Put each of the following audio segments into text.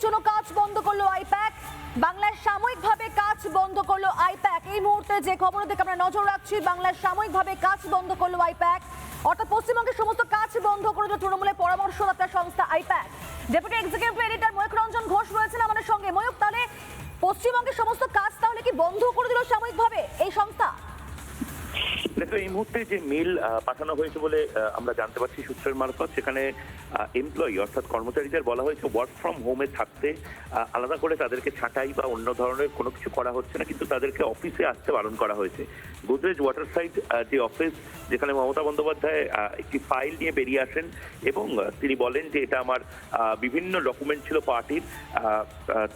জন্য কাজ বন্ধ করলো আইপ্যাক। বাংলায় সাময়িকভাবে কাজ বন্ধ করলো আইপ্যাক। এই মুহূর্তে যে খবর দিকে আমরা নজর রাখছি, বাংলায় সাময়িকভাবে কাজ বন্ধ করলো আইপ্যাক। অর্থাৎ পশ্চিমবঙ্গের সমস্ত কাজ বন্ধ করে দিল তৃণমূলের পরামর্শদাতা সংস্থা IPAC. Deputy executive editor Mayukh Ranjan Ghosh রয়েছেন আমাদের সঙ্গে। ময়ূক, তাহলে পশ্চিমবঙ্গের সমস্ত কাজ তাহলে কি বন্ধ করে দিল সাময়িকভাবে এই সংস্থা? দেখো, এই মুহূর্তে যে মেল পাঠানো হয়েছে বলে আমরা জানতে পারছি সূত্রের মারফত, সেখানে এমপ্লয়ি অর্থাৎ কর্মচারীদের বলা হয়েছে ওয়ার্ক ফ্রম হোমে থাকতে, আলাদা করে তাদেরকে ছাঁটাই বা অন্য ধরনের কোনো কিছু করা হচ্ছে না, কিন্তু তাদেরকে অফিসে আসতে বারণ করা হয়েছে। গোদরেজ ওয়াটার সাইড যে অফিস, যেখানে মমতা বন্দ্যোপাধ্যায় একটি ফাইল নিয়ে বেরিয়ে আসেন এবং তিনি বলেন যে এটা আমার বিভিন্ন ডকুমেন্ট ছিল পার্টির,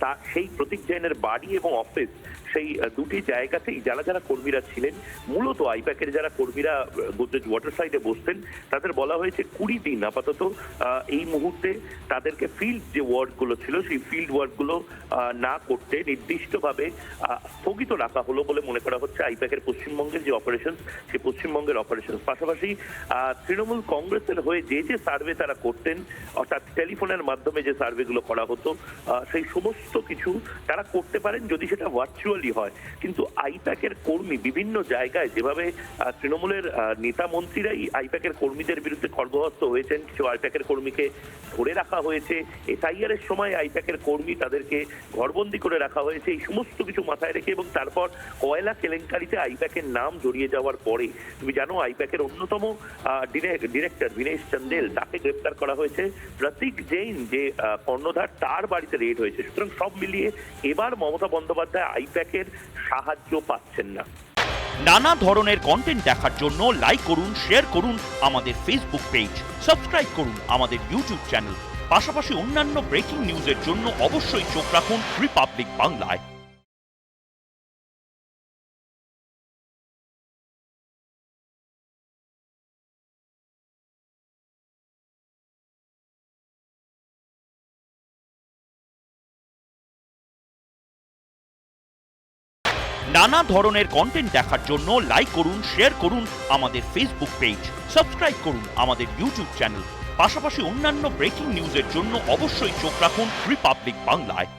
তা সেই প্রতীক জৈনের বাড়ি এবং অফিস, সেই দুটি জায়গাতেই যারা যারা কর্মীরা ছিলেন, মূলত আইপ্যাকের যারা কর্মীরা গোদরেজ ওয়াটার সাইডে বসতেন, তাদের বলা হয়েছে 20 দিন আপাতত এই মুহূর্তে তাদেরকে ফিল্ড যে ওয়ার্কগুলো ছিল সেই ফিল্ড ওয়ার্কগুলো না করতে নির্দিষ্টভাবে স্থগিত রাখা হলো বলে মনে করা হচ্ছে। আইপ্যাকের পশ্চিমবঙ্গের যে অপারেশন, সেই পশ্চিমবঙ্গের অপারেশন পাশাপাশি তৃণমূল কংগ্রেসের হয়ে যে যে সার্ভে তারা করতেন, অর্থাৎ টেলিফোনের মাধ্যমে যে সার্ভেগুলো করা হতো, সেই সমস্ত কিছু তারা করতে পারেন যদি সেটা ভার্চুয়ালি হয়। কিন্তু আইপ্যাকের কর্মী বিভিন্ন জায়গায় যেভাবে তৃণমূলের নেতা মন্ত্রীরাই আইপ্যাকের কর্মীদের বিরুদ্ধে খড়গহস্ত হয়েছেন, কিছু আইপ্যাকের কর্মীকে ধরে রাখা হয়েছে, এসআইআর এর সময় আইপ্যাকের কর্মী তাদেরকে ঘরবন্দি করে রাখা হয়েছে, এই সমস্ত কিছু মাথায় রেখে এবং তারপর কয়লা কেলেঙ্কারিতে আইপ্যাকের নাম জড়িয়ে যাওয়ার পরে তুমি জানো আইপ্যাকের অন্যতম ডিরেক্টর বিনেশ চন্দেল, তাকে গ্রেপ্তার করা হয়েছে। প্রতীক জৈন যে কর্ণধার, তার বাড়িতে রেড হয়েছে। সুতরাং সব মিলিয়ে এবার মমতা বন্দ্যোপাধ্যায় আইপ্যাকের সাহায্য পাচ্ছেন না। নানা ধরনের কন্টেন্ট দেখার জন্য লাইক করুন, শেয়ার করুন আমাদের ফেসবুক পেজ, সাবস্ক্রাইব করুন আমাদের ইউটিউব চ্যানেল। পাশাপাশি অন্যান্য ব্রেকিং নিউজের জন্য অবশ্যই চোখ রাখুন রিপাবলিক বাংলায়। নানা ধরনের কন্টেন্ট দেখার জন্য লাইক করুন, শেয়ার করুন আমাদের ফেসবুক পেজ, সাবস্ক্রাইব করুন আমাদের ইউটিউব চ্যানেল। পাশাপাশি অন্যান্য ব্রেকিং নিউজের জন্য অবশ্যই চোখ রাখুন রিপাবলিক বাংলায়।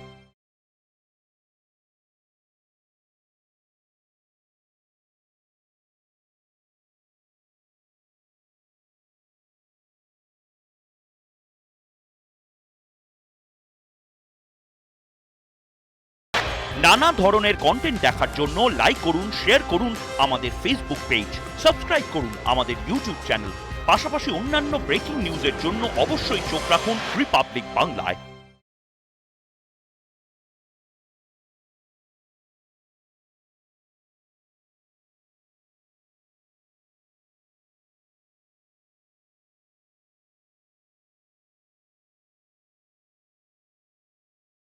নানা ধরনের কন্টেন্ট দেখার জন্য লাইক করুন, শেয়ার করুন আমাদের ফেসবুক পেজ, সাবস্ক্রাইব করুন আমাদের ইউটিউব চ্যানেল। পাশাপাশি অন্যান্য ব্রেকিং নিউজের জন্য অবশ্যই চোখ রাখুন রিপাবলিক বাংলায়।